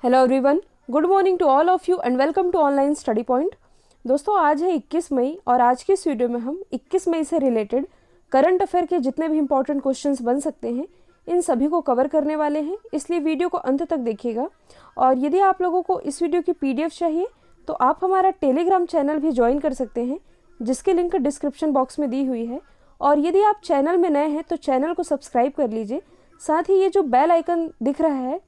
Hello everyone, good morning to all of you and welcome to online study point. दोस्तों, आज है 21 मई और आज की इस वीडियो में हम 21 मई से रिलेटेड करंट अफेयर के जितने भी इंपॉर्टेंट क्वेश्चंस बन सकते हैं इन सभी को कवर करने वाले हैं, इसलिए वीडियो को अंत तक देखिएगा। और यदि आप लोगों को इस वीडियो की PDF चाहिए तो आप हमारा टेलीग्राम चैनल भी ज्वाइन कर सकते हैं, जिसकी लिंक डिस्क्रिप्शन बॉक्स में दी हुई है। और यदि आप चैनल में नए हैं तो चैनल को सब्सक्राइब कर लीजिए, साथ ही ये जो बेल आइकन दिख रहा है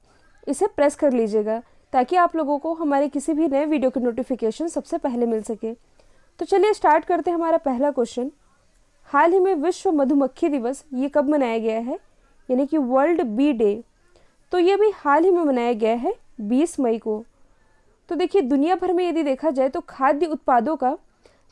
इसे प्रेस कर लीजिएगा ताकि आप लोगों को हमारे किसी भी नए वीडियो की नोटिफिकेशन सबसे पहले मिल सके। तो चलिए स्टार्ट करते हैं हमारा पहला क्वेश्चन। हाल ही में विश्व मधुमक्खी दिवस ये कब मनाया गया है, यानी कि वर्ल्ड बी डे। तो ये भी हाल ही में मनाया गया है 20 मई को। तो देखिए, दुनिया भर में यदि देखा जाए तो खाद्य उत्पादों का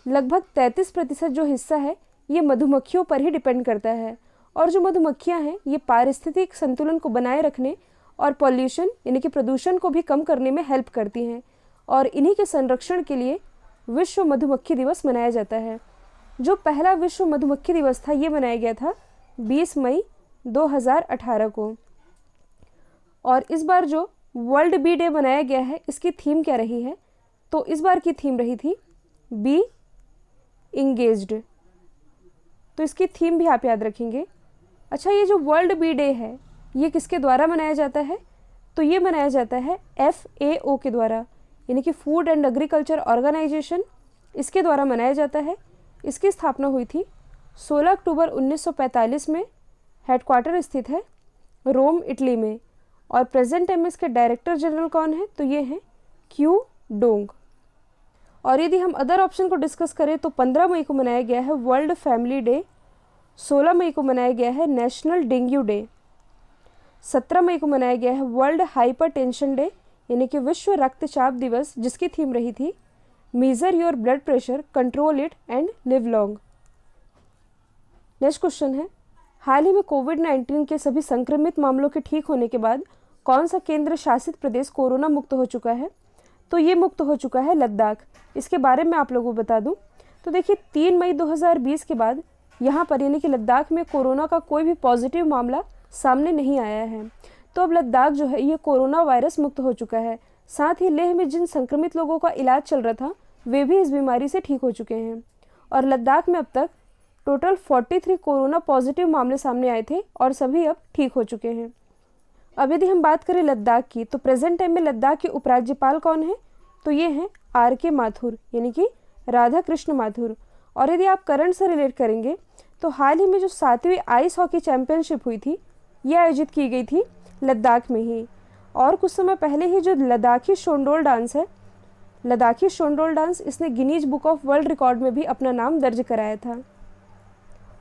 लगभग 33% जो हिस्सा है ये मधुमक्खियों पर ही डिपेंड करता है। और जो मधुमक्खियाँ हैं ये पारिस्थितिक संतुलन को बनाए रखने और पॉल्यूशन यानी कि प्रदूषण को भी कम करने में हेल्प करती हैं, और इन्हीं के संरक्षण के लिए विश्व मधुमक्खी दिवस मनाया जाता है। जो पहला विश्व मधुमक्खी दिवस था ये मनाया गया था 20 मई 2018 को। और इस बार जो वर्ल्ड बी डे मनाया गया है इसकी थीम क्या रही है, तो इस बार की थीम रही थी बी इंगेज्ड। तो इसकी थीम भी आप याद रखेंगे। अच्छा, ये जो वर्ल्ड बी डे है ये किसके द्वारा मनाया जाता है, तो ये मनाया जाता है FAO के द्वारा, यानी कि फूड एंड एग्रीकल्चर ऑर्गेनाइजेशन, इसके द्वारा मनाया जाता है। इसकी स्थापना हुई थी 16 अक्टूबर 1945 में। हेडक्वार्टर स्थित है रोम, इटली में। और प्रेजेंट टाइम में इसके डायरेक्टर जनरल कौन है, तो ये हैं क्यू डोंग। और यदि हम अदर ऑप्शन को डिस्कस करें तो 15 मई को मनाया गया है वर्ल्ड फैमिली डे, 16 मई को मनाया गया है नेशनल डेंगू डे, 17 मई को मनाया गया है वर्ल्ड हाइपरटेंशन डे यानी कि विश्व रक्तचाप दिवस, जिसकी थीम रही थी major your blood pressure, control it and live long. Next question है, हाल ही में कोविड-19 के सभी संक्रमित मामलों के ठीक होने के बाद कौन सा केंद्र शासित प्रदेश कोरोना मुक्त हो चुका है, तो ये मुक्त हो चुका है लद्दाख। इसके बारे में आप लोगों को बता दूं तो देखिए, 3 मई 2020 के बाद यहाँ पर यानी कि लद्दाख में कोरोना का कोई भी पॉजिटिव मामला सामने नहीं आया है। तो अब लद्दाख जो है ये कोरोना वायरस मुक्त हो चुका है। साथ ही लेह में जिन संक्रमित लोगों का इलाज चल रहा था वे भी इस बीमारी से ठीक हो चुके हैं। और लद्दाख में अब तक टोटल 43 कोरोना पॉजिटिव मामले सामने आए थे और सभी अब ठीक हो चुके हैं। अब यदि हम बात करें लद्दाख की, तो प्रेजेंट टाइम में लद्दाख के उपराज्यपाल कौन है, तो ये हैं RK माथुर यानी कि राधा कृष्ण माथुर। और यदि आप करंट से रिलेट करेंगे तो हाल ही में जो 7वीं आइस हॉकी चैंपियनशिप हुई थी ये आयोजित की गई थी लद्दाख में ही। और कुछ समय पहले ही जो लद्दाखी शोंडोल डांस है, लद्दाखी शोंडोल डांस, इसने Guinness book of world record में भी अपना नाम दर्ज कराया था।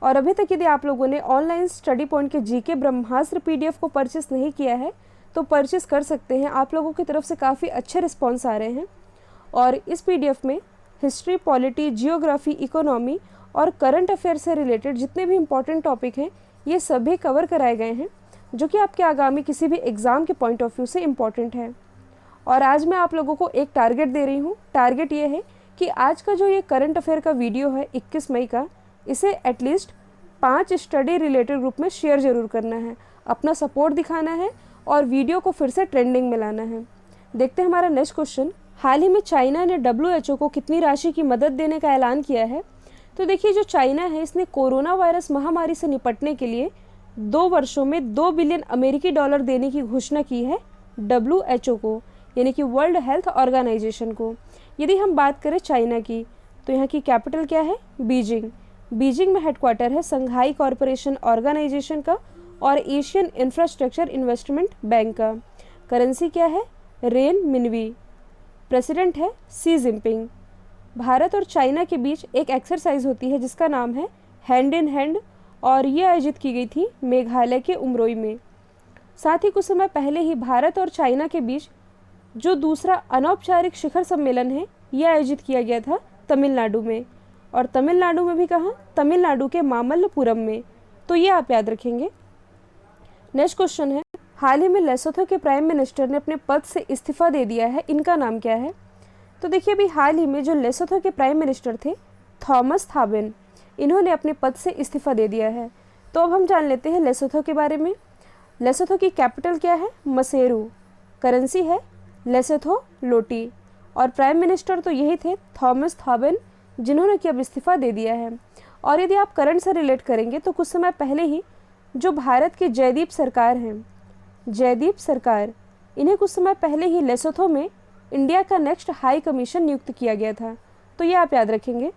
और अभी तक यदि आप लोगों ने ऑनलाइन स्टडी पॉइंट के GK ब्रह्मास्त्र PDF को परचेस नहीं किया है तो परचेस कर सकते हैं। आप लोगों की तरफ से काफ़ी अच्छे रिस्पॉन्स आ रहे हैं। और इस PDF में हिस्ट्री, पॉलिटी, जियोग्राफी, इकोनॉमी और करंट अफेयर से रिलेटेड जितने भी इंपॉर्टेंट टॉपिक हैं ये सभी कवर कराए गए हैं, जो कि आपके आगामी किसी भी एग्ज़ाम के पॉइंट ऑफ व्यू से इम्पॉर्टेंट है। और आज मैं आप लोगों को एक टारगेट दे रही हूँ। टारगेट ये है कि आज का जो ये करंट अफेयर का वीडियो है 21 मई का, इसे एटलीस्ट 5 स्टडी रिलेटेड ग्रुप में शेयर ज़रूर करना है, अपना सपोर्ट दिखाना है और वीडियो को फिर से ट्रेंडिंग में लाना है। देखते हैं हमारा नेक्स्ट क्वेश्चन। हाल ही में चाइना ने WHO को कितनी राशि की मदद देने का ऐलान किया है, तो देखिए, जो चाइना है इसने कोरोना वायरस महामारी से निपटने के लिए 2 वर्षों में $2 बिलियन अमेरिकी डॉलर देने की घोषणा की है WHO को, यानी कि वर्ल्ड हेल्थ ऑर्गेनाइजेशन को। यदि हम बात करें चाइना की, तो यहाँ की कैपिटल क्या है, बीजिंग। बीजिंग में हेडक्वार्टर है संघाई कॉरपोरेशन ऑर्गेनाइजेशन का और एशियन इंफ्रास्ट्रक्चर इन्वेस्टमेंट बैंक का। करेंसी क्या है, रेन मिनवी। प्रेसिडेंट है सी जिनपिंग। भारत और चाइना के बीच एक एक्सरसाइज होती है जिसका नाम है हैंड इन हैंड, और ये आयोजित की गई थी मेघालय के उमरोई में। साथ ही कुछ समय पहले ही भारत और चाइना के बीच जो दूसरा अनौपचारिक शिखर सम्मेलन है ये आयोजित किया गया था तमिलनाडु में। और तमिलनाडु में भी कहाँ, तमिलनाडु के मामल्लपुरम में। तो ये आप याद रखेंगे। नेक्स्ट क्वेश्चन है, हाल ही में लेसोथो के प्राइम मिनिस्टर ने अपने पद से इस्तीफा दे दिया है, इनका नाम क्या है, तो देखिए, अभी हाल ही में जो लेसोथो के प्राइम मिनिस्टर थे थॉमस थाबेन, इन्होंने अपने पद से इस्तीफा दे दिया है। तो अब हम जान लेते हैं लेसोथो के बारे में। लेसोथो की कैपिटल क्या है, मसेरू। करेंसी है लेसेथो लोटी। और प्राइम मिनिस्टर तो यही थे, थॉमस थॉबेन, जिन्होंने कि अब इस्तीफ़ा दे दिया है। और यदि आप करंट से रिलेट करेंगे तो कुछ समय पहले ही जो भारत के जयदीप सरकार हैं, जयदीप सरकार, इन्हें कुछ समय पहले ही लेसोथो में इंडिया का नेक्स्ट हाई कमीशन नियुक्त किया गया था। तो ये आप याद रखेंगे।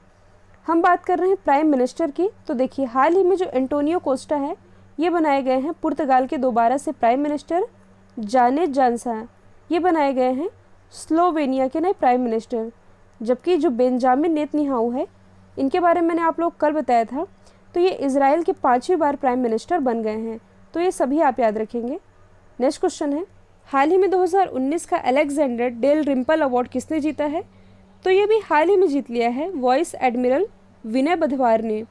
हम बात कर रहे हैं प्राइम मिनिस्टर की, तो देखिए हाल ही में जो एंटोनियो कोस्टा है, ये बनाए गए हैं पुर्तगाल के दोबारा से प्राइम मिनिस्टर। जानेट जानसा, ये बनाए गए हैं स्लोवेनिया के नए प्राइम मिनिस्टर। जबकि जो बेंजामिन नेतन्याहू है, इनके बारे में मैंने आप लोग कल बताया था, तो ये इजराइल के 5वीं बार प्राइम मिनिस्टर बन गए हैं। तो ये सभी आप याद रखेंगे। नेक्स्ट क्वेश्चन है, हाल ही में 2019 का अलेक्जेंडर डेल रिम्पल अवार्ड किसने जीता है? तो ये भी हाल ही में जीत लिया है वाइस एडमिरल विनय बधवार ने।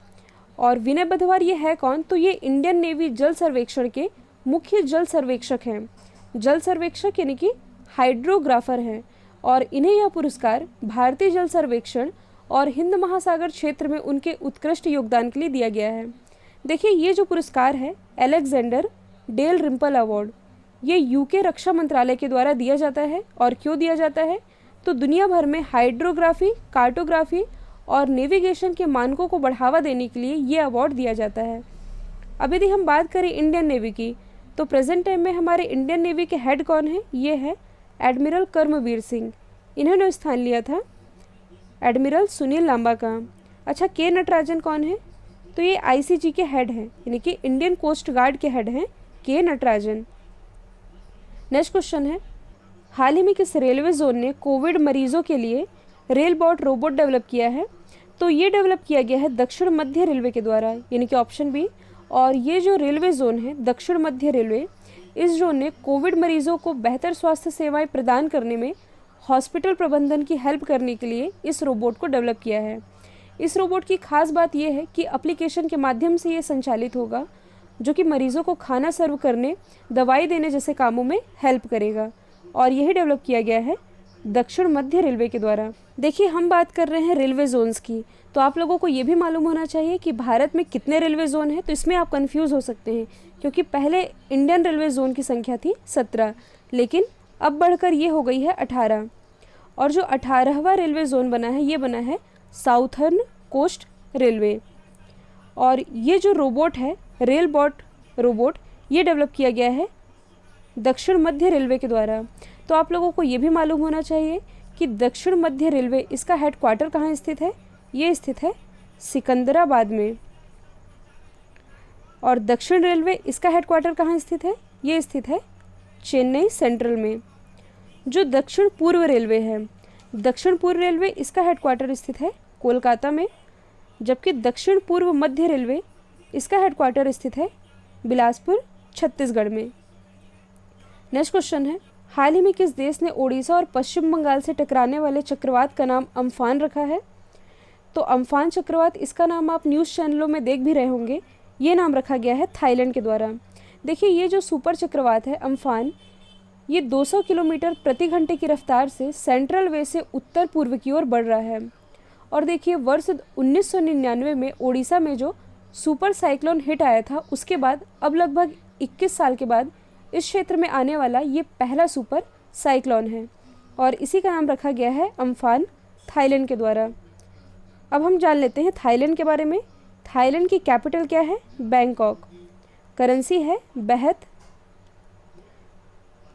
और विनय बधवार ये है कौन? तो ये इंडियन नेवी जल सर्वेक्षण के मुख्य जल सर्वेक्षक हैं। जल सर्वेक्षक यानी कि हाइड्रोग्राफर हैं। और इन्हें यह पुरस्कार भारतीय जल सर्वेक्षण और हिंद महासागर क्षेत्र में उनके उत्कृष्ट योगदान के लिए दिया गया है। देखिए ये जो पुरस्कार है अलेक्जेंडर डेल रिम्पल अवार्ड, ये यूके रक्षा मंत्रालय के द्वारा दिया जाता है। और क्यों दिया जाता है? तो दुनिया भर में हाइड्रोग्राफी, कार्टोग्राफी और नेविगेशन के मानकों को बढ़ावा देने के लिए ये अवार्ड दिया जाता है। अब यदि हम बात करें इंडियन नेवी की, तो प्रेजेंट टाइम में हमारे इंडियन नेवी के हेड कौन है? ये है एडमिरल कर्मवीर सिंह। इन्होंने स्थान लिया था एडमिरल सुनील लांबा का। अच्छा, के नटराजन कौन है? तो ये आईसीजी के हेड हैं, यानी कि इंडियन कोस्ट गार्ड के हेड हैं के नटराजन। नेक्स्ट क्वेश्चन है, हाल ही में किस रेलवे जोन ने कोविड मरीजों के लिए रेलबॉट रोबोट डेवलप किया है? तो ये डेवलप किया गया है दक्षिण मध्य रेलवे के द्वारा, यानी कि ऑप्शन बी। और ये जो रेलवे जोन है दक्षिण मध्य रेलवे, इस जोन ने कोविड मरीजों को बेहतर स्वास्थ्य सेवाएं प्रदान करने में हॉस्पिटल प्रबंधन की हेल्प करने के लिए इस रोबोट को डेवलप किया है। इस रोबोट की खास बात यह है कि एप्लीकेशन के माध्यम से ये संचालित होगा, जो कि मरीजों को खाना सर्व करने, दवाई देने जैसे कामों में हेल्प करेगा। और यही डेवलप किया गया है दक्षिण मध्य रेलवे के द्वारा। देखिए हम बात कर रहे हैं रेलवे जोन्स की, तो आप लोगों को ये भी मालूम होना चाहिए कि भारत में कितने रेलवे जोन हैं। तो इसमें आप कंफ्यूज हो सकते हैं, क्योंकि पहले इंडियन रेलवे जोन की संख्या थी 17, लेकिन अब बढ़कर ये हो गई है 18। और जो 18वां रेलवे जोन बना है, ये बना है साउथर्न कोस्ट रेलवे। और ये जो रोबोट है रेलबॉट रोबोट, ये डेवलप किया गया है दक्षिण मध्य रेलवे के द्वारा। तो आप लोगों को ये भी मालूम होना चाहिए कि दक्षिण मध्य रेलवे, इसका हेडक्वार्टर कहाँ स्थित है? ये स्थित है सिकंदराबाद में। और दक्षिण रेलवे, इसका हेडक्वार्टर कहाँ स्थित है? ये स्थित है चेन्नई सेंट्रल में। जो दक्षिण पूर्व रेलवे है, दक्षिण पूर्व रेलवे, इसका हेडक्वार्टर स्थित है कोलकाता में। जबकि दक्षिण पूर्व मध्य रेलवे, इसका हेडक्वार्टर स्थित है बिलासपुर, छत्तीसगढ़ में। नेक्स्ट क्वेश्चन है, हाल ही में किस देश ने ओडिशा और पश्चिम बंगाल से टकराने वाले चक्रवात का नाम अम्फान रखा है? तो अम्फान चक्रवात, इसका नाम आप न्यूज़ चैनलों में देख भी रहे होंगे। ये नाम रखा गया है थाईलैंड के द्वारा। देखिए ये जो सुपर चक्रवात है अम्फान, ये 200 किलोमीटर प्रति घंटे की रफ्तार से सेंट्रल वे से उत्तर पूर्व की ओर बढ़ रहा है। और देखिए वर्ष 1999 में ओडिशा में जो सुपर साइक्लोन हिट आया था, उसके बाद अब लगभग 21 साल के बाद इस क्षेत्र में आने वाला ये पहला सुपर साइक्लोन है। और इसी का नाम रखा गया है अम्फान, थाईलैंड के द्वारा। अब हम जान लेते हैं थाईलैंड के बारे में। थाईलैंड की कैपिटल क्या है? बैंकॉक। करेंसी है बेहत।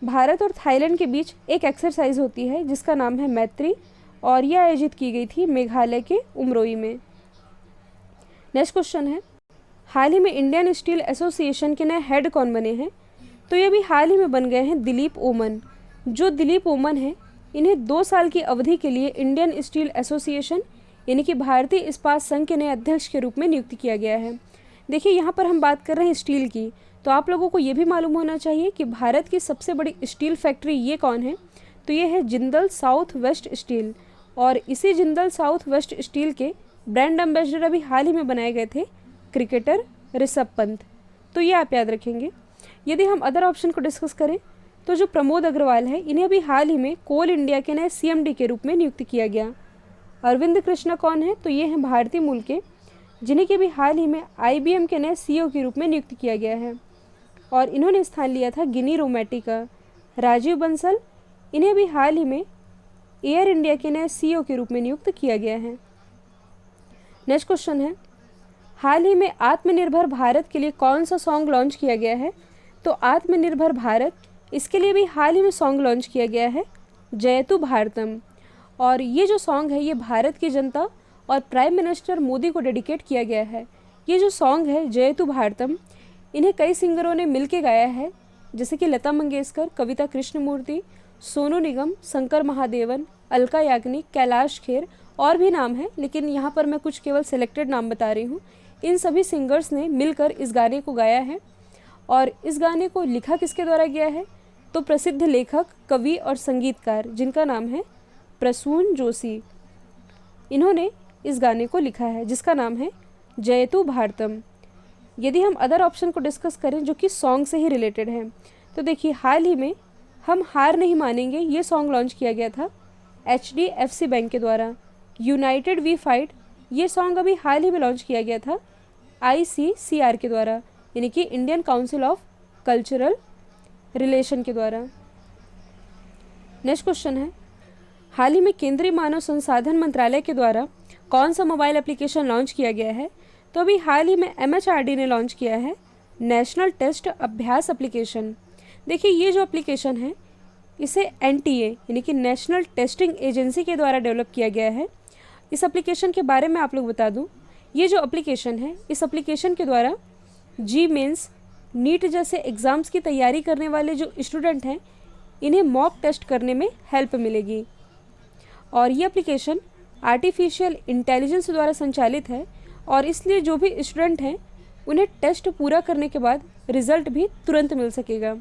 भारत और थाईलैंड के बीच एक एक्सरसाइज होती है जिसका नाम है मैत्री, और यह आयोजित की गई थी मेघालय के उमरोई में। नेक्स्ट क्वेश्चन है, हाल ही में इंडियन स्टील एसोसिएशन के नए हेड कौन बने हैं? तो ये भी हाल ही में बन गए हैं दिलीप ओमन। जो दिलीप ओमन है, इन्हें 2 साल की अवधि के लिए इंडियन स्टील एसोसिएशन यानी कि भारतीय इस्पात संघ के नए अध्यक्ष के रूप में नियुक्त किया गया है। देखिए यहाँ पर हम बात कर रहे हैं स्टील की, तो आप लोगों को ये भी मालूम होना चाहिए कि भारत की सबसे बड़ी स्टील फैक्ट्री ये कौन है? तो ये है जिंदल साउथ वेस्ट स्टील। और इसी जिंदल साउथ वेस्ट स्टील के ब्रांड एम्बेसडर अभी हाल ही में बनाए गए थे क्रिकेटर ऋषभ पंत। तो ये आप याद रखेंगे। यदि हम अदर ऑप्शन को डिस्कस करें, तो जो प्रमोद अग्रवाल है, इन्हें अभी हाल ही में कोल इंडिया के नए सीएमडी के रूप में नियुक्त किया गया। अरविंद कृष्णा कौन है? तो ये हैं भारतीय मूल के, जिन्हें कि भी हाल ही में IBM के नए CEO के रूप में नियुक्त किया गया है। और इन्होंने स्थान लिया था गिनी रोमैटी का। राजीव बंसल, इन्हें अभी हाल ही में एयर इंडिया के नए CEO के रूप में नियुक्त किया गया है। नेक्स्ट क्वेश्चन है, हाल ही में आत्मनिर्भर भारत के लिए कौन सा सॉन्ग लॉन्च किया गया है? तो आत्मनिर्भर भारत, इसके लिए भी हाल ही में सॉन्ग लॉन्च किया गया है, जयतु भारतम। और ये जो सॉन्ग है ये भारत की जनता और प्राइम मिनिस्टर मोदी को डेडिकेट किया गया है। ये जो सॉन्ग है जयतु भारतम, इन्हें कई सिंगरों ने मिलके गाया है, जैसे कि लता मंगेशकर, कविता कृष्णमूर्ति, सोनू निगम, शंकर महादेवन, अलका याग्निक, कैलाश खेर और भी नाम है, लेकिन यहाँ पर मैं कुछ केवल सिलेक्टेड नाम बता रही हूँ। इन सभी सिंगर्स ने मिलकर इस गाने को गाया है। और इस गाने को लिखा किसके द्वारा गया है? तो प्रसिद्ध लेखक, कवि और संगीतकार जिनका नाम है प्रसून जोशी, इन्होंने इस गाने को लिखा है जिसका नाम है जयतु भारतम। यदि हम अदर ऑप्शन को डिस्कस करें जो कि सॉन्ग से ही रिलेटेड है, तो देखिए हाल ही में हम हार नहीं मानेंगे ये सॉन्ग लॉन्च किया गया था HDFC बैंक के द्वारा। यूनाइटेड वी फाइट, ये सॉन्ग अभी हाल ही में लॉन्च किया गया था ICCR के द्वारा, यानी कि Indian council of cultural relation के द्वारा। नेक्स्ट क्वेश्चन है, हाल ही में केंद्रीय मानव संसाधन मंत्रालय के द्वारा कौन सा मोबाइल एप्लीकेशन लॉन्च किया गया है? तो अभी हाल ही में MHRD ने लॉन्च किया है नेशनल टेस्ट अभ्यास एप्लीकेशन। देखिए ये जो एप्लीकेशन है इसे NTA यानी कि नेशनल टेस्टिंग एजेंसी के द्वारा डेवलप किया गया है। इस एप्लीकेशन के बारे में आप लोग बता दूं, ये जो एप्लीकेशन है इस एप्लीकेशन के द्वारा जी मेंस, नीट जैसे एग्ज़ाम्स की तैयारी करने वाले जो स्टूडेंट हैं इन्हें मॉक टेस्ट करने में हेल्प मिलेगी। और ये एप्लीकेशन आर्टिफिशियल इंटेलिजेंस द्वारा संचालित है और इसलिए जो भी स्टूडेंट हैं उन्हें टेस्ट पूरा करने के बाद रिज़ल्ट भी तुरंत मिल सकेगा।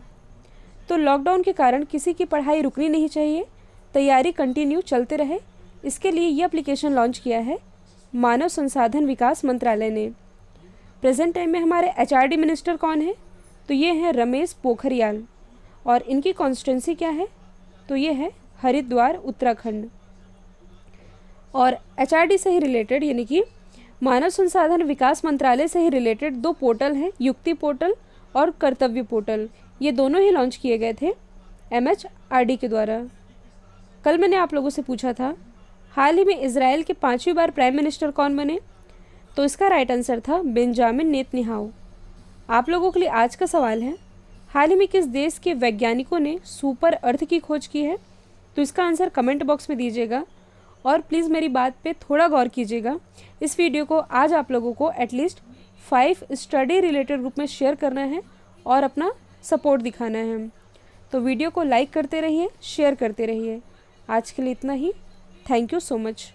तो लॉकडाउन के कारण किसी की पढ़ाई रुकनी नहीं चाहिए, तैयारी कंटिन्यू चलते रहे, इसके लिए ये एप्लीकेशन लॉन्च किया है मानव संसाधन विकास मंत्रालय ने। प्रेजेंट टाइम में हमारे HRD मिनिस्टर कौन है? तो ये हैं रमेश पोखरियाल और इनकी कॉन्स्टिट्यूंसी क्या है? तो ये है हरिद्वार, उत्तराखंड। और HRD से ही रिलेटेड यानी कि मानव संसाधन विकास मंत्रालय से ही रिलेटेड दो पोर्टल हैं, युक्ति पोर्टल और कर्तव्य पोर्टल। ये दोनों ही लॉन्च किए गए थे MHRD के द्वारा। कल मैंने आप लोगों से पूछा था हाल ही में इजराइल के 5वीं बार प्राइम मिनिस्टर कौन बने? तो इसका राइट आंसर था बेंजामिन नेतन्याहू। आप लोगों के लिए आज का सवाल है, हाल ही में किस देश के वैज्ञानिकों ने सुपर अर्थ की खोज की है? तो इसका आंसर कमेंट बॉक्स में दीजिएगा और प्लीज़ मेरी बात पे थोड़ा गौर कीजिएगा। इस वीडियो को आज आप लोगों को एटलीस्ट 5 स्टडी रिलेटेड ग्रुप में शेयर करना है और अपना सपोर्ट दिखाना है। तो वीडियो को लाइक करते रहिए, शेयर करते रहिए। आज के लिए इतना ही। Thank you so much.